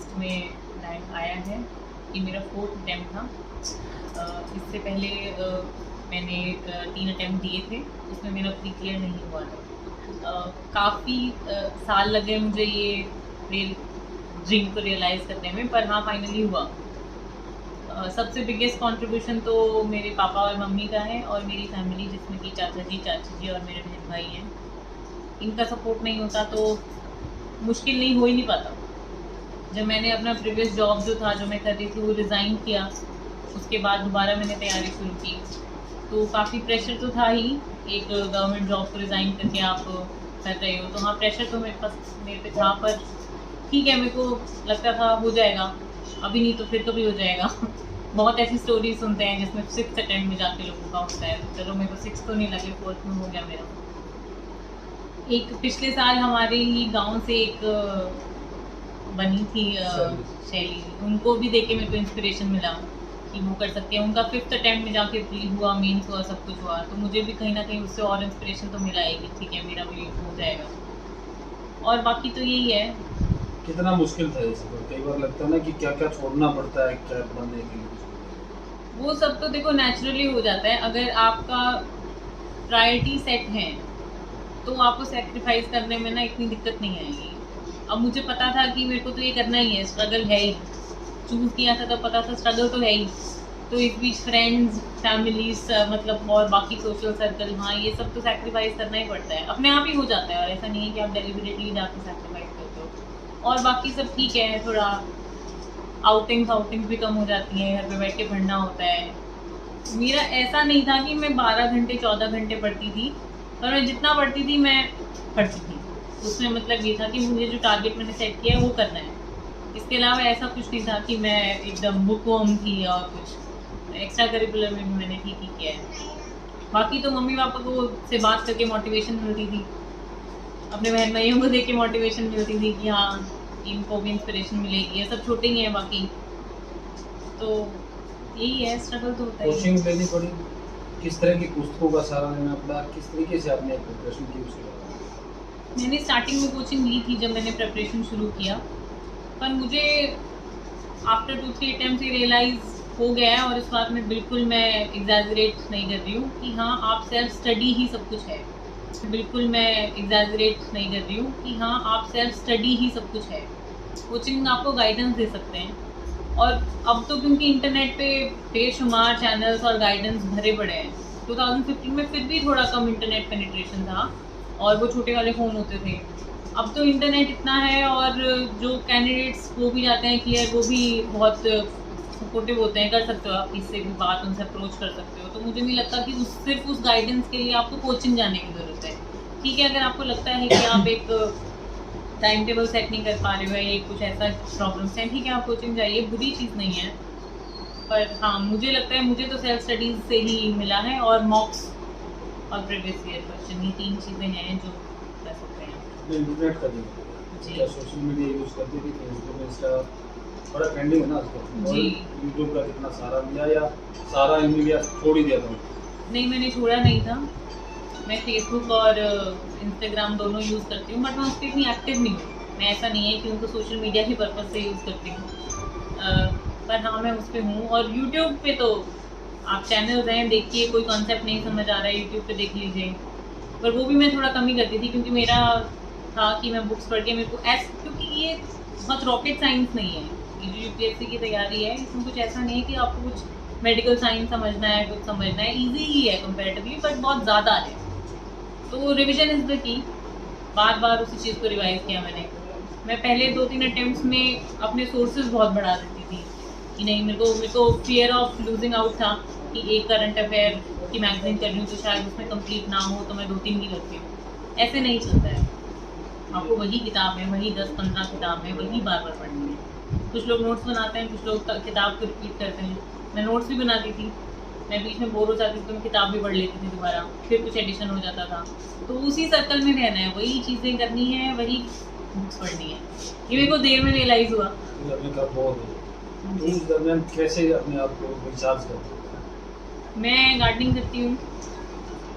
List में rank आया है। ये मेरा 4th अटैम्प्ट था। इससे पहले मैंने 3 अटैम्प्ट दिए थे, उसमें मेरा प्री क्लियर नहीं हुआ था। काफ़ी साल लगे मुझे ये ड्रीम को रियलाइज़ करने में, पर हाँ फाइनली हुआ। सबसे बिगेस्ट कंट्रीब्यूशन तो मेरे पापा और मम्मी का है, और मेरी फैमिली जिसमें कि चाचा जी, चाची जी और मेरे बहन भाई हैं। इनका सपोर्ट नहीं होता तो मुश्किल नहीं हो ही नहीं पाता। जब मैंने अपना प्रीवियस जॉब जो था, जो मैं कर रही थी, वो रिज़ाइन किया, उसके बाद दोबारा मैंने तैयारी शुरू की, तो काफ़ी प्रेशर तो था ही। एक गवर्नमेंट जॉब को रिज़ाइन करके आप कर रहे हो, तो हाँ प्रेशर तो मेरे पे था, पर ठीक है, मेरे को लगता था हो जाएगा, अभी नहीं तो फिर कभी हो जाएगा। बहुत ऐसी स्टोरी सुनते हैं जिसमें 6th अटेम्प्ट में जाके लोगों का होता है। चलो मेरे को 6 तो नहीं लगे, 4th में हो गया मेरा। एक पिछले साल हमारे ही गांव से एक बनी थी शैली, उनको भी देख के मेरे को इंस्पिरेशन मिला कि वो कर सकते हैं। उनका 5th अटेम्प्ट में जाके प्री हुआ, मेंस हुआ, सब कुछ हुआ, तो मुझे भी कहीं ना कहीं उससे और इंस्पिरेशन तो मिला है कि ठीक है मेरा भी हो जाएगा। और बाकी तो यही है। कितना मुश्किल था ये सब? कई बार लगता है ना कि क्या क्या छोड़ना पड़ता है क्या बनने के लिए। वो सब तो देखो नेचुरली हो जाता है, अगर आपका प्रायोरिटी सेट है तो आपको सेक्रीफाइस करने में ना इतनी दिक्कत नहीं आएगी। अब मुझे पता था कि मेरे को तो ये करना ही है, स्ट्रगल है ही, चूज़ किया था तो पता था स्ट्रगल तो है ही। तो इस बीच फ्रेंड्स, फैमिलीज, मतलब और बाकी सोशल सर्कल, हाँ ये सब तो सेक्रीफाइस करना ही पड़ता है, अपने आप ही हो जाता है। और ऐसा नहीं है कि आप डेलिबरेटली जाकर सेक्रीफाइस करते हो। और बाकी सब ठीक है, थोड़ा आउटिंग्स भी कम हो जाती हैं, घर पे बैठ के पढ़ना होता है। मेरा ऐसा नहीं था कि मैं 12 घंटे 14 घंटे पढ़ती थी, पर मैं जितना पढ़ती थी मैं पढ़ती थी। उसमें मतलब ये था कि मुझे जो टारगेट मैंने सेट किया है वो करना है। इसके अलावा ऐसा कुछ नहीं था कि मैं एकदम बुक वर्म थी और कुछ। एक्स्ट्रा करिकुलर में भी मैंने ठीक ही किया है। बाकी तो मम्मी पापा को से बात करके मोटिवेशन मिलती थी, अपने बहन भाइयों को देख के मोटिवेशन मिलती थी कि हाँ इनको भी इंस्पिरेशन मिलेगी। ये सब छोटे ही हैं बाकी, तो यही है, स्ट्रगल तो होता है। कोचिंग लेनी पड़ी, किस तरह की पुस्तकों का सहारा लेना पड़ा, किस तरीके से आपने प्रिपरेशन की उसके बाद? मैंने स्टार्टिंग में कोचिंग ली थी जब मैंने प्रिपरेशन शुरू किया, पर मुझे आफ्टर 2-3 अटैम्प्ट से रियलाइज़ हो गया है, और इस बात में बिल्कुल मैं एग्जैजरेट नहीं कर रही हूँ कि हाँ आप सेल्फ स्टडी ही सब कुछ है। बिल्कुल मैं एग्जैजरेट नहीं कर रही हूँ कि हाँ आप सेल्फ स्टडी ही सब कुछ है। कोचिंग आपको गाइडेंस दे सकते हैं, और अब तो क्योंकि इंटरनेट पे बेशुमार चैनल्स और गाइडेंस भरे पड़े हैं। 2015 में फिर भी थोड़ा कम इंटरनेट पेनिट्रेशन था, और वो छोटे वाले फ़ोन होते थे। अब तो इंटरनेट इतना है, और जो कैंडिडेट्स वो भी जाते हैं क्लियर, वो भी बहुत सपोर्टिव होते हैं, कर सकते हो आप किससे भी बात, उनसे अप्रोच कर सकते हो। तो मुझे नहीं लगता कि सिर्फ उस गाइडेंस के लिए आपको कोचिंग जाने की ज़रूरत है। ठीक है, अगर आपको लगता है कि आप एक टाइम टेबल सेट नहीं कर पा रहे हो या ये कुछ ऐसा प्रॉब्लम्स हैं, ठीक है आप कोचिंग जाइए, बुरी चीज़ नहीं है। पर हाँ मुझे लगता है मुझे तो सेल्फ स्टडीज़ से ही मिला है, और मॉक्स और प्रीवियस ईयर क्वेश्चन, ये 3 चीज़ें हैं जो कर सकते हैं। इंटरनेट का दिन जी क्या सोशल मीडिया यूज़ करती थी? फेसबुक, इंस्टा बड़ा ट्रेंडिंग है ना आजकल। जी। यूट्यूब का कितना सहारा लिया या सारा ही लिया, छोड़ ही दिया था? नहीं, मैंने छोड़ा नहीं था। मैं फेसबुक और इंस्टाग्राम दोनों यूज़ करती हूँ, बट मैं उस पर इतनी एक्टिव नहीं हूँ। मैं ऐसा नहीं है कि उनको सोशल मीडिया के पर्पज़ से यूज़ करती हूँ, पर हाँ मैं उस पर हूँ। और यूट्यूब पे तो आप चैनल्स हैं, देखिए, कोई कॉन्सेप्ट नहीं समझ आ रहा है यूट्यूब पे देख लीजिए। पर वो भी मैं थोड़ा कम ही करती थी, क्योंकि मेरा था कि मैं बुक्स पढ़ के मेरे को क्योंकि ये बहुत रॉकेट साइंस नहीं है। ये जो यूपीएससी की तैयारी है, इसमें कुछ ऐसा नहीं है कि आपको कुछ मेडिकल साइंस समझना है, कुछ समझना है। ईजी ही है कंपैरेटिवली, बट बहुत ज़्यादा है। तो रिविजन इज़ द की। बार बार उसी चीज़ को रिवाइज किया मैंने। मैं पहले 2-3 अटेम्प्ट्स में अपने सोर्सेज बहुत बढ़ा देती थी कि नहीं, मेरे को फियर ऑफ लूजिंग आउट था कि एक करंट अफेयर की मैगजीन कर रही हूँ तो शायद उसमें कंप्लीट ना हो, तो मैं 2-3 की करती हूँ। ऐसे नहीं चलता है, आपको वही किताब है, वही 10-15 किताब है, वही बार बार पढ़नी है। कुछ लोग नोट्स बनाते हैं, कुछ लोग किताब को रिपीट करते हैं। मैं नोट्स भी बनाती थी, मैं बीच में बोर हो जाती थी तो मैं किताब भी पढ़ लेती थी दोबारा, फिर कुछ एडिशन हो जाता था। तो उसी सर्कल में रहना है, वही चीज़ें करनी है, वही बुक्स पढ़नी है। ये मेरे को देर में रियलाइज़ हुआ। अपने का बहुत उस दरमियान कैसे अपने आप को रिचार्ज करते हैं? मैं गार्डनिंग करती हूँ,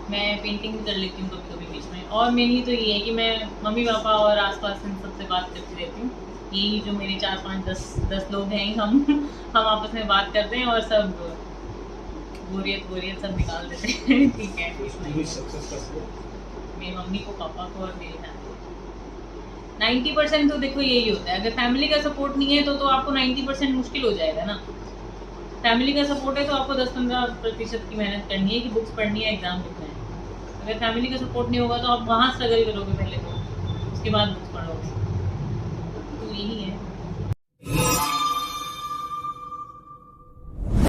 मैं पेंटिंग भी कर लेती हूँ कभी कभी बीच में। और मेनली तो ये है कि मैं मम्मी पापा और आसपास इन सबसे बात करती रहती हूँ। यही जो मेरे 4 5 10 लोग हैं, हम आपस में बात करते हैं और सब बोरियत सब निकाल देते हैं। ठीक है, पूरी सक्सेस कैसे? मेरी मम्मी को, पापा को और मेरी फैमिली। 90% तो देखो यही होता है, अगर फैमिली का सपोर्ट नहीं है तो आपको 90% मुश्किल हो जाएगा ना। फैमिली का सपोर्ट है तो आपको 10-15% की मेहनत करनी है कि बुक्स पढ़नी है, एग्जाम लिखना है। अगर फैमिली का सपोर्ट नहीं होगा तो आप वहाँ स्ट्रगल करोगे पहले, तो उसके बाद बुक्स पढ़ोगे। तो यही है।